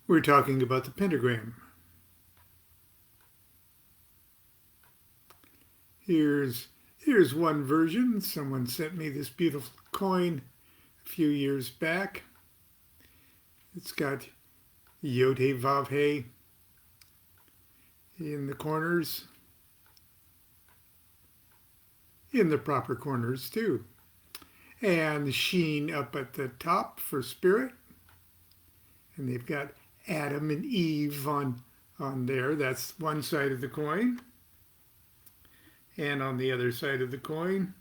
We're talking about the pentagram. Here's one version. Someone sent me this beautiful coin a few years back. It's got Yod He Vav He in the corners, in the proper corners too, and Sheen up at the top for spirit. And they've got Adam and Eve on there. That's one side of the coin. And on the other side of the coin,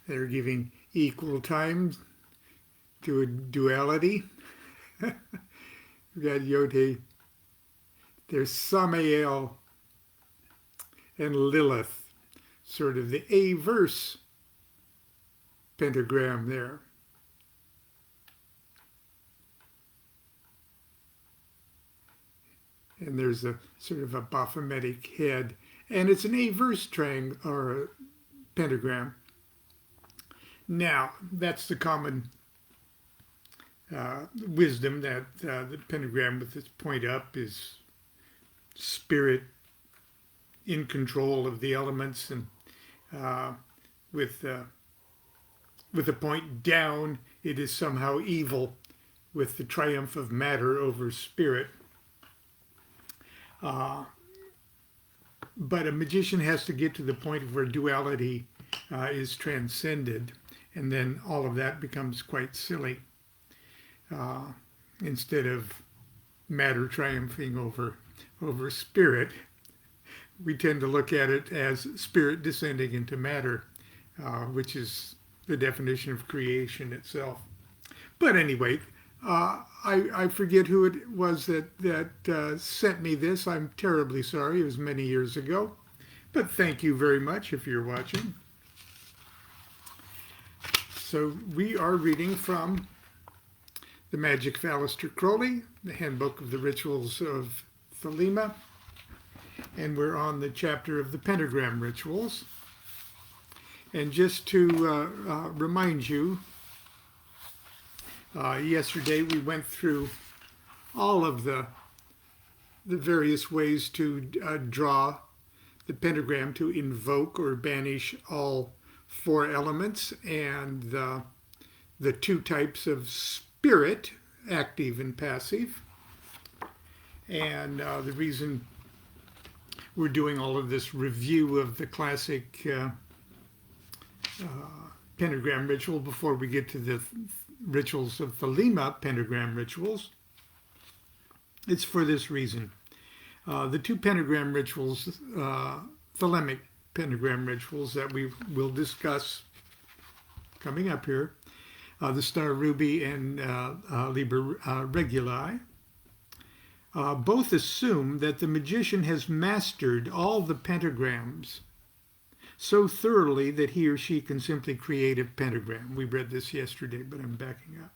they're giving equal time to a duality. We've got Yod He. There's Samael and Lilith, sort of the averse pentagram there. And there's a sort of a Baphometic head. And it's an averse triangle or a pentagram. Now, that's the common wisdom that the pentagram with its point up is spirit in control of the elements, and with the point down, it is somehow evil, with the triumph of matter over spirit. But a magician has to get to the point where duality is transcended, and then all of that becomes quite silly. Instead of matter triumphing over spirit, we tend to look at it as spirit descending into matter, which is the definition of creation itself. But anyway, I forget who it was that sent me this. I'm terribly sorry. It was many years ago. But thank you very much if you're watching. So we are reading from the Magick of Aleister Crowley, the Handbook of the Rituals of Thelema. And we're on the chapter of the Pentagram Rituals. And just to remind you, yesterday we went through all of the various ways to draw the pentagram to invoke or banish all four elements, and the two types of spirit, active and passive. And the reason we're doing all of this review of the classic pentagram ritual before we get to the rituals of Thelema pentagram rituals, it's for this reason. The two pentagram rituals, Thelemic pentagram rituals that we will discuss coming up here, the Star Ruby and Liber Reguli, both assume that the magician has mastered all the pentagrams so thoroughly that he or she can simply create a pentagram. We read this yesterday, but I'm backing up.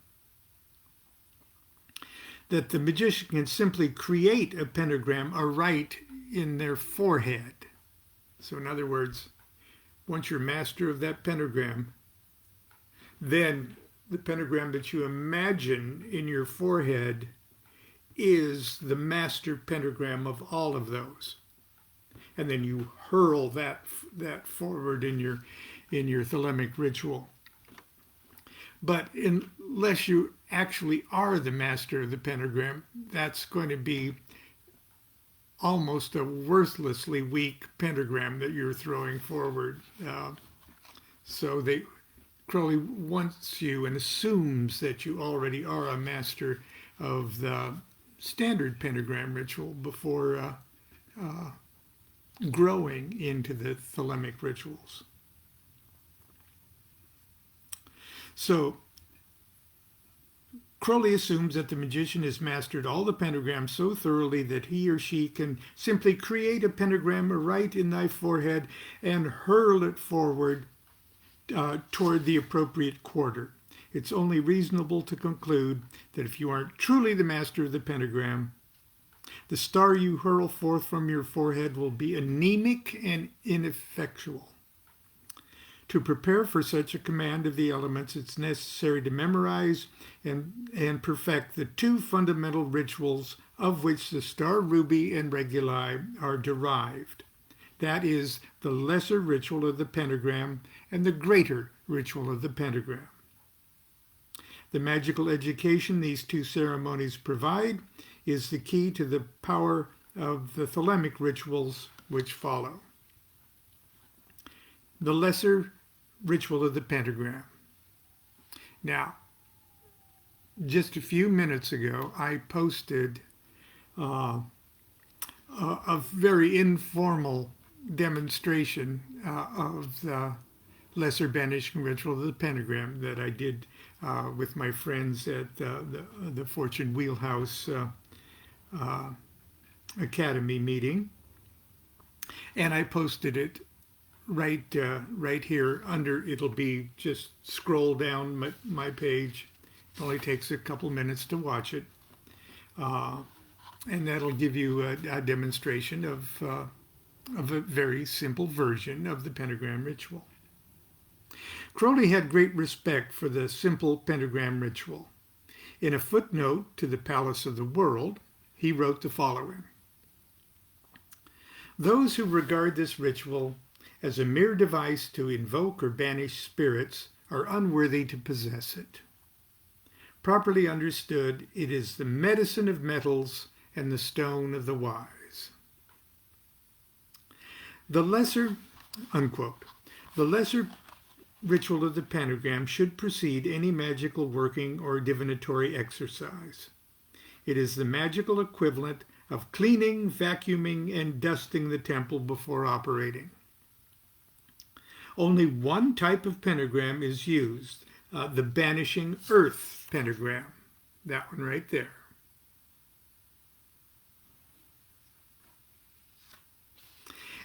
That the magician can simply create a pentagram aright in their forehead. So in other words, once you're master of that pentagram, then the pentagram that you imagine in your forehead is the master pentagram of all of those. And then you hurl that forward in your Thelemic ritual. But unless you actually are the master of the pentagram, that's going to be almost a worthlessly weak pentagram that you're throwing forward. So Crowley wants you and assumes that you already are a master of the standard pentagram ritual before growing into the Thelemic rituals. So Crowley assumes that the magician has mastered all the pentagrams so thoroughly that he or she can simply create a pentagram right in thy forehead and hurl it forward toward the appropriate quarter. It's only reasonable to conclude that if you aren't truly the master of the pentagram, the star you hurl forth from your forehead will be anemic and ineffectual. To prepare for such a command of the elements, it's necessary to memorize and perfect the two fundamental rituals of which the star ruby and reguli are derived. That is, the lesser ritual of the pentagram and the greater ritual of the pentagram. The magical education these two ceremonies provide is the key to the power of the Thelemic rituals which follow. The lesser ritual of the pentagram. Now, just a few minutes ago, I posted a very informal demonstration of the lesser banishing ritual of the pentagram that I did with my friends at the Fortune Wheelhouse Academy meeting. And I posted it right here under. It'll be, just scroll down my page. It only takes a couple minutes to watch it. And that'll give you a demonstration of a very simple version of the pentagram ritual. Crowley had great respect for the simple pentagram ritual. In a footnote to the Palace of the World, he wrote the following: "Those who regard this ritual as a mere device to invoke or banish spirits are unworthy to possess it. Properly understood, it is the medicine of metals and the stone of the wise." The lesser, unquote, the lesser ritual of the pentagram should precede any magical working or divinatory exercise. It is the magical equivalent of cleaning, vacuuming, and dusting the temple before operating. Only one type of pentagram is used, the banishing earth pentagram, that one right there.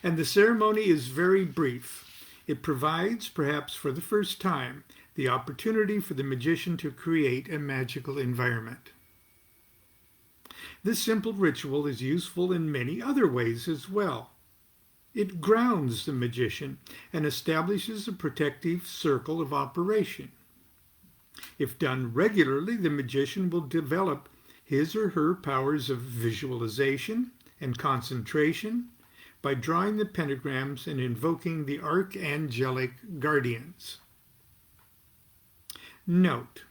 And the ceremony is very brief. It provides, perhaps for the first time, the opportunity for the magician to create a magical environment. This simple ritual is useful in many other ways as well. It grounds the magician and establishes a protective circle of operation. If done regularly, the magician will develop his or her powers of visualization and concentration by drawing the pentagrams and invoking the archangelic guardians. Note,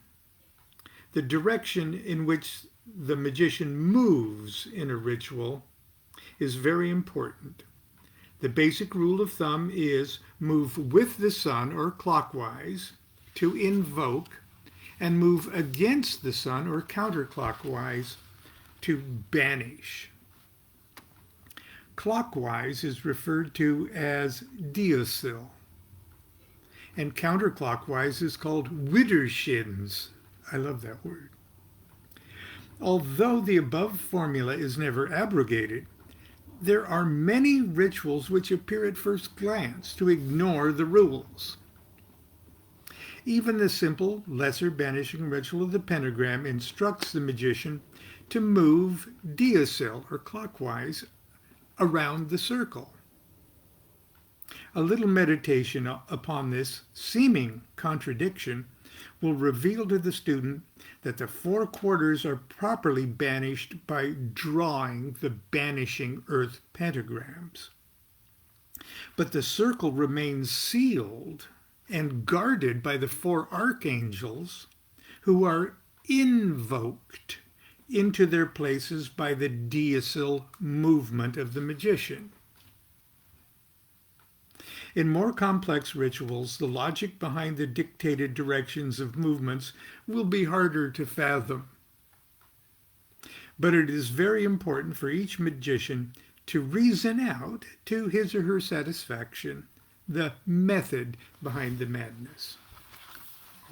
the direction in which the magician moves in a ritual is very important. The basic rule of thumb is move with the sun or clockwise to invoke, and move against the sun or counterclockwise to banish. Clockwise is referred to as deosil, and counterclockwise is called widdershins. I love that word. Although the above formula is never abrogated, there are many rituals which appear at first glance to ignore the rules. Even the simple lesser banishing ritual of the pentagram instructs the magician to move deosil, or clockwise, around the circle. A little meditation upon this seeming contradiction will reveal to the student that the four quarters are properly banished by drawing the banishing earth pentagrams. But the circle remains sealed and guarded by the four archangels, who are invoked into their places by the deosil movement of the magician. In more complex rituals, the logic behind the dictated directions of movements will be harder to fathom. But it is very important for each magician to reason out, to his or her satisfaction, the method behind the madness.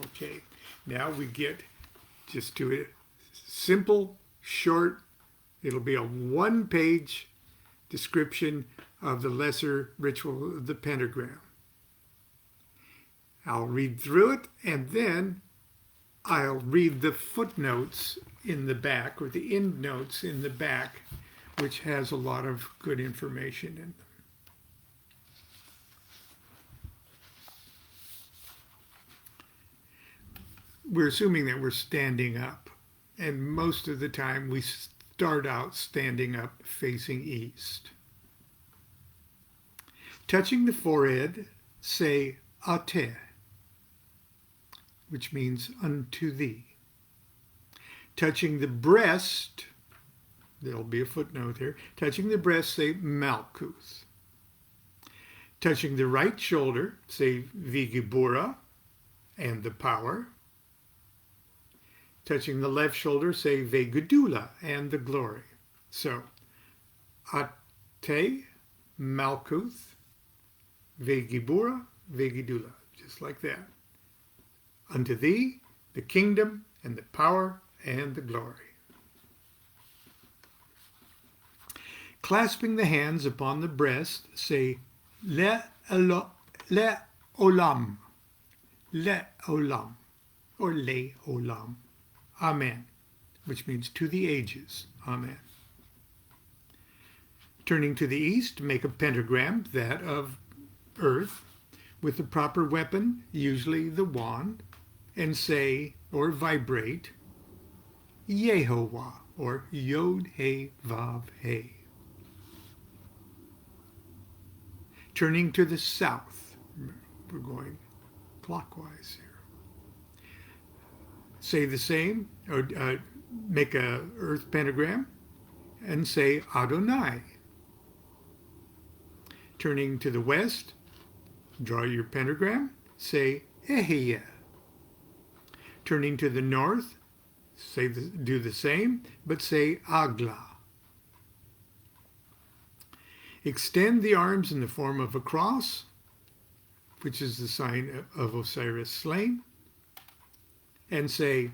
Okay, now we get just to it. Simple, short, it'll be a one-page description of the lesser ritual of the pentagram. I'll read through it, and then I'll read the footnotes in the back, or the endnotes in the back, which has a lot of good information in them. we're assuming that we're standing up. And most of the time we start out standing up facing east. Touching the forehead, say ate, which means unto thee. Touching the breast, there'll be a footnote here. Touching the breast, say Malkuth. Touching the right shoulder, say Vigibura and the power. Touching the left shoulder, say Vegudula and the glory. So, Ate, Malkuth, Vegibura, Vegidula, just like that. Unto thee, the kingdom and the power and the glory. Clasping the hands upon the breast, say Le Olam, Le Olam, or Le Olam. Amen, which means to the ages. Amen. Turning to the east, make a pentagram, that of earth, with the proper weapon, usually the wand, and say, or vibrate, Yehovah, or Yod He Vav He. Turning to the south, we're going clockwise here. Say the same, or make a earth pentagram, and say Adonai. Turning to the west, draw your pentagram, say Ehyeh. Turning to the north, do the same, but say Agla. Extend the arms in the form of a cross, which is the sign of Osiris slain, and say,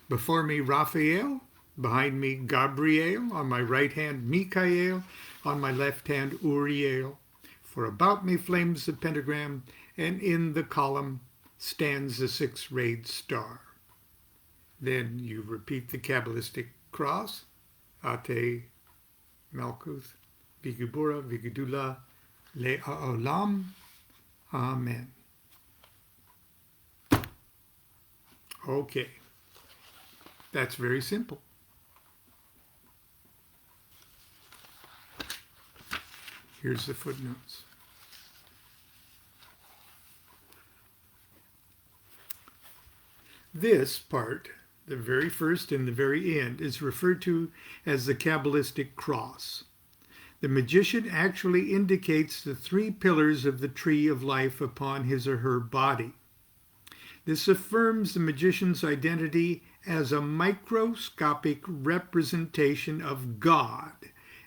before me Raphael, behind me Gabriel, on my right hand Michael, on my left hand Uriel. For about me flames the pentagram, and in the column stands the six-rayed star. Then you repeat the Kabbalistic cross, Ate, Malkuth, Vigibura, Vigidula, Le Olam. Amen. Okay, that's very simple. Here's the footnotes. This part, the very first and the very end, is referred to as the Kabbalistic Cross. The magician actually indicates the three pillars of the tree of life upon his or her body. This affirms the magician's identity as a microscopic representation of God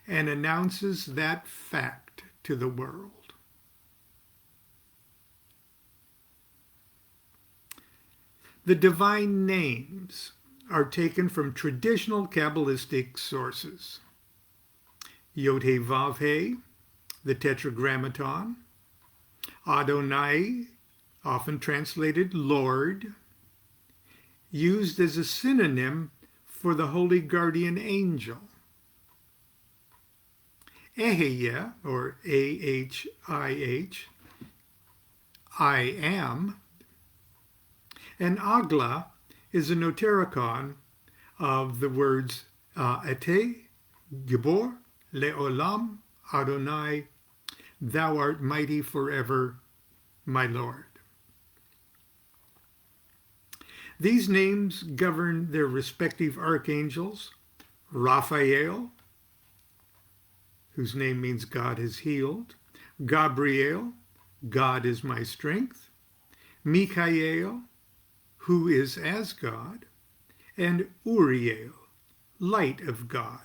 and announces that fact to the world. The divine names are taken from traditional Kabbalistic sources. Yod He Vav He, the Tetragrammaton, Adonai, often translated Lord, used as a synonym for the holy guardian angel. Ehyeh, or A-H-I-H, I am, and Agla is a notericon of the words Ate, Gibor, Le'olam, Adonai, thou art mighty forever, my Lord. These names govern their respective archangels: Raphael, whose name means God has healed; Gabriel, God is my strength; Michael, who is as God; and Uriel, light of God.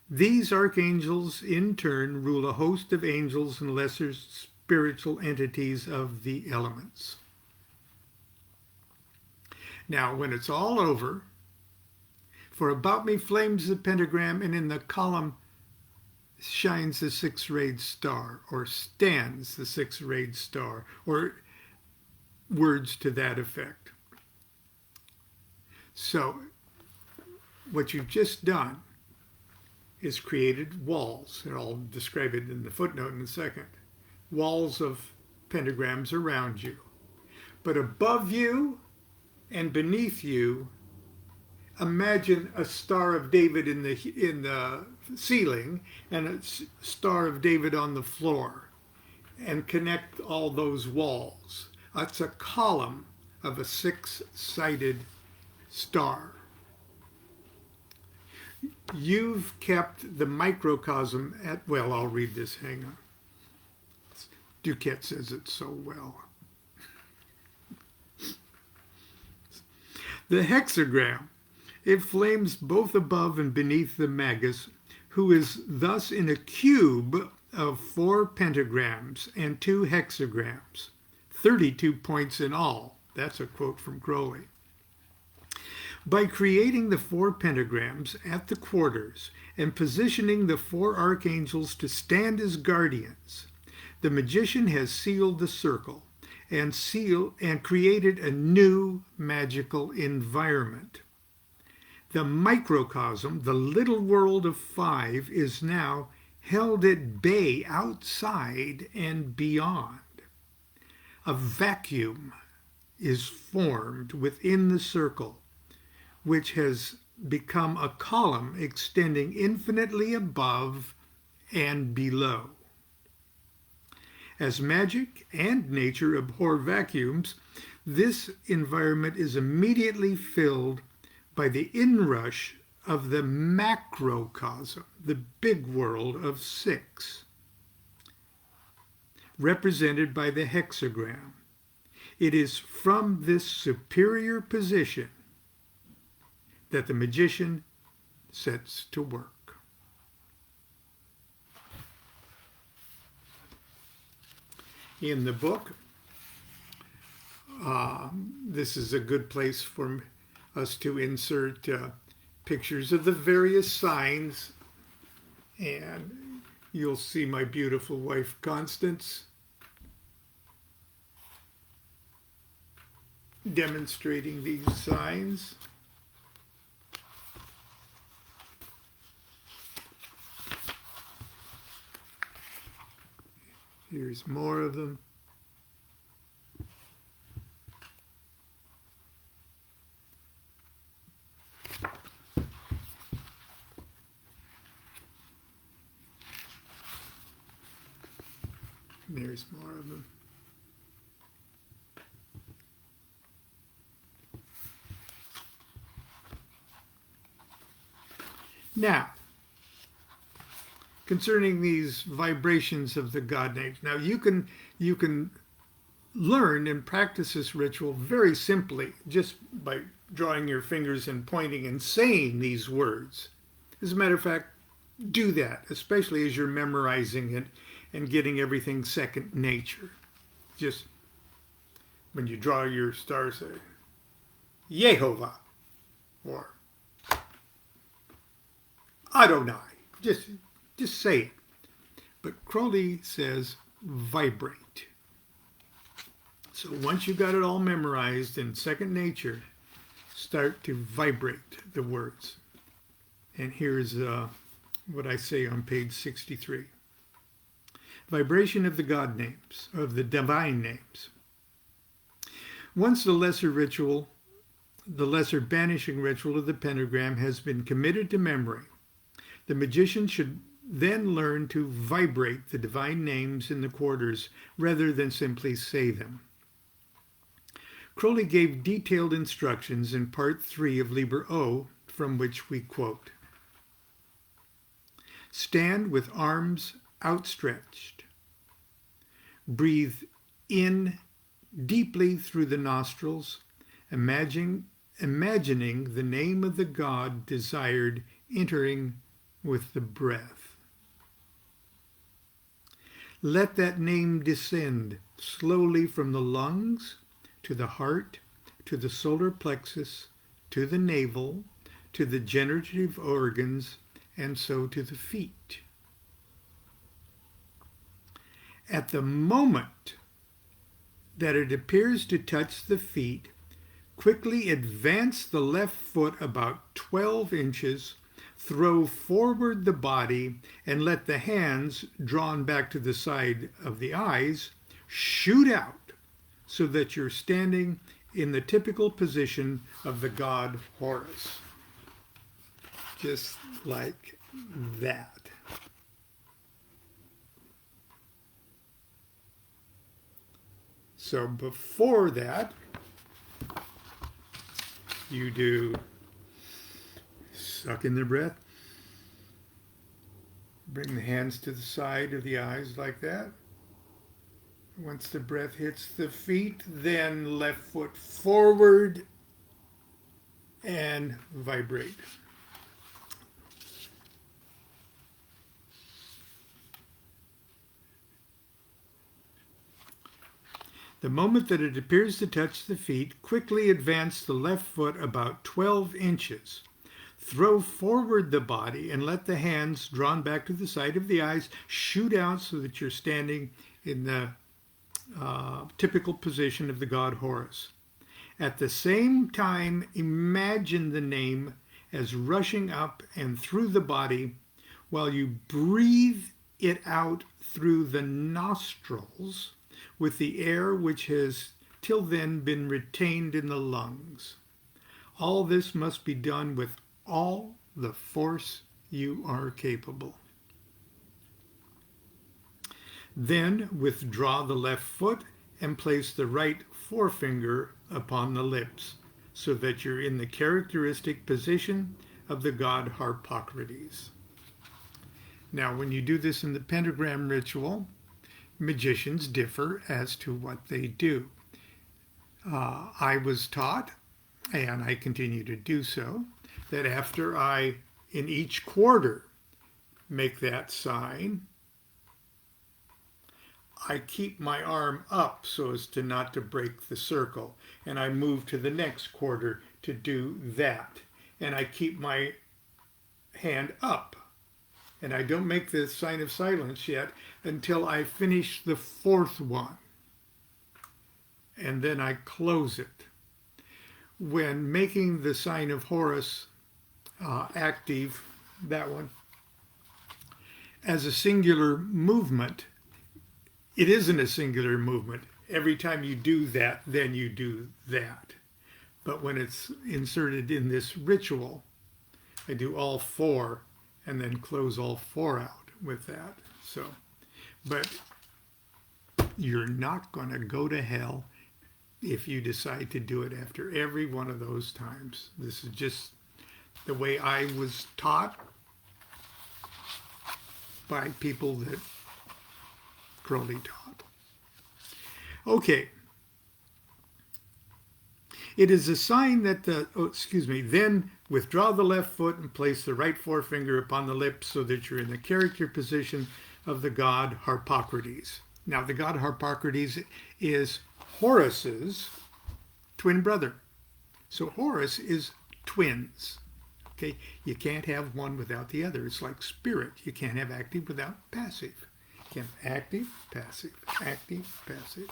These archangels in turn rule a host of angels and lesser spiritual entities of the elements. Now, when it's all over, for about me flames the pentagram, and in the column shines the six-rayed star, or stands the six-rayed star, or words to that effect. So, what you've just done is created walls, and I'll describe it in the footnote in a second. Walls of pentagrams around you. But above you and beneath you, imagine a Star of David in the ceiling and a Star of David on the floor, and connect all those walls. That's a column of a six-sided star. You've kept the microcosm at, well, I'll read this, hang on. DuQuette says it so well. The hexagram, it flames both above and beneath the magus, who is thus in a cube of 4 pentagrams and 2 hexagrams, 32 points in all. That's a quote from Crowley. By creating the 4 pentagrams at the quarters and positioning the 4 archangels to stand as guardians, the magician has sealed the circle and created a new magical environment. The microcosm, the little world of 5, is now held at bay outside and beyond. A vacuum is formed within the circle, which has become a column extending infinitely above and below. As magic and nature abhor vacuums, this environment is immediately filled by the inrush of the macrocosm, the big world of 6, represented by the hexagram. It is from this superior position that the magician sets to work. In the book, this is a good place for us to insert pictures of the various signs, and you'll see my beautiful wife Constance demonstrating these signs. Here's more of them. There's more of them. Now, concerning these vibrations of the God names. Now you can learn and practice this ritual very simply just by drawing your fingers and pointing and saying these words. As a matter of fact, do that, especially as you're memorizing it and getting everything second nature. Just when you draw your star, say Yehovah or Adonai. Just say it. But Crowley says vibrate. So once you got it all memorized in second nature, start to vibrate the words. And here's what I say on page 63. Vibration of the God names, of the divine names. Once the lesser banishing ritual of the pentagram has been committed to memory, the magician should then learn to vibrate the divine names in the quarters rather than simply say them. Crowley gave detailed instructions in part 3 of Liber O, from which we quote. Stand with arms outstretched. Breathe in deeply through the nostrils, imagining the name of the God desired entering with the breath. Let that name descend slowly from the lungs to the heart, to the solar plexus, to the navel, to the generative organs, and so to the feet. At the moment that it appears to touch the feet, quickly advance the left foot about 12 inches, throw forward the body, and let the hands, drawn back to the side of the eyes, shoot out so that you're standing in the typical position of the god Horus. Just like that. So before that, you do suck in the breath. Bring the hands to the side of the eyes like that. Once the breath hits the feet, then left foot forward and vibrate. The moment that it appears to touch the feet, quickly advance the left foot about 12 inches. Throw forward the body and let the hands, drawn back to the side of the eyes, shoot out so that you're standing in the typical position of the god Horus. At the same time, imagine the name as rushing up and through the body while you breathe it out through the nostrils with the air which has till then been retained in the lungs. All this must be done with all the force you are capable. Then withdraw the left foot and place the right forefinger upon the lips so that you're in the characteristic position of the god Harpocrates. Now, when you do this in the Pentagram Ritual, magicians differ as to what they do. I was taught, and I continue to do so, that after I, in each quarter, make that sign, I keep my arm up so as to not to break the circle, and I move to the next quarter to do that, and I keep my hand up, and I don't make the sign of silence yet until I finish the fourth one, and then I close it. When making the sign of Horus active, that one, as a singular movement, it isn't a singular movement. Every time you do that, then you do that. But when it's inserted in this ritual, I do all four and then close all four out with that. So, but you're not going to go to hell if you decide to do it after every one of those times. This is just the way I was taught by people that Crowley taught. Okay. It is a sign that then withdraw the left foot and place the right forefinger upon the lips so that you're in the character position of the god Harpocrates. Now, the god Harpocrates is Horus's twin brother. So Horus is twins. Okay, you can't have one without the other. It's like spirit. You can't have active without passive. You can't have active, passive, active, passive.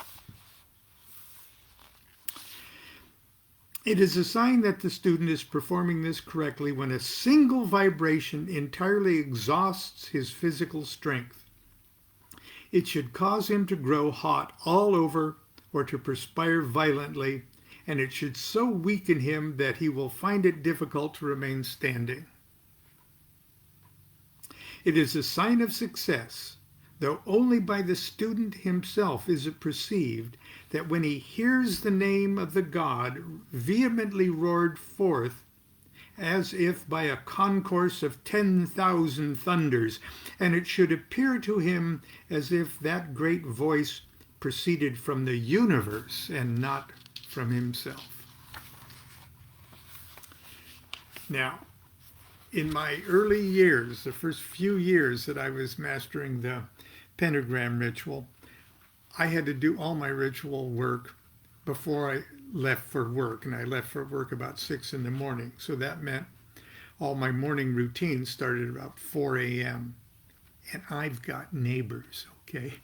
It is a sign that the student is performing this correctly when a single vibration entirely exhausts his physical strength. It should cause him to grow hot all over or to perspire violently, and it should so weaken him that he will find it difficult to remain standing. It is a sign of success, though only by the student himself is it perceived, that when he hears the name of the god vehemently roared forth, as if by a concourse of 10,000 thunders, and it should appear to him as if that great voice proceeded from the universe and not from himself. Now, in my early years, the first few years that I was mastering the Pentagram Ritual, I had to do all my ritual work before I left for work, and I left for work about 6 in the morning. So that meant all my morning routines started about 4 a.m. And I've got neighbors, okay?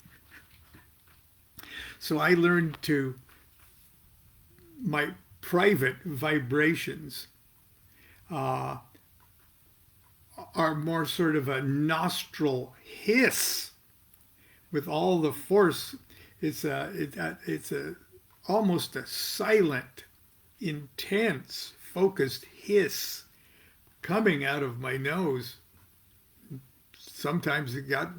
So I learned my private vibrations are more sort of a nostril hiss with all the force. It's almost a silent intense, focused hiss coming out of my nose. Sometimes it got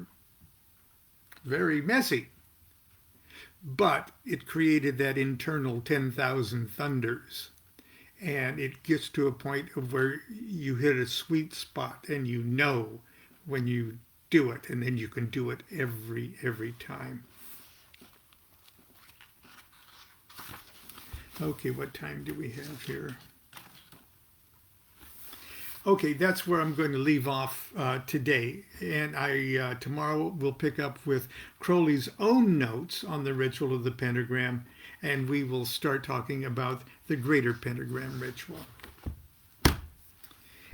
very messy, but it created that internal 10,000 thunders. And it gets to a point of where you hit a sweet spot and you know when you do it, and then you can do it every time. Okay, what time do we have here? Okay, that's where I'm going to leave off today. And tomorrow we'll pick up with Crowley's own notes on the ritual of the pentagram, and we will start talking about the greater pentagram ritual.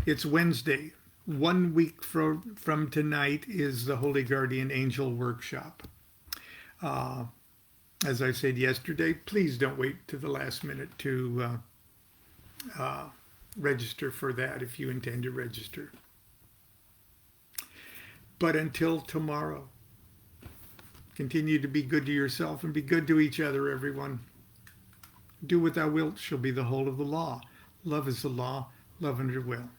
It's Wednesday. 1 week from tonight is the Holy Guardian Angel Workshop. As I said yesterday, please don't wait to the last minute to register for that if you intend to register. But until tomorrow, continue to be good to yourself and be good to each other, everyone. Do what thou wilt shall be the whole of the law. Love is the law, love under will.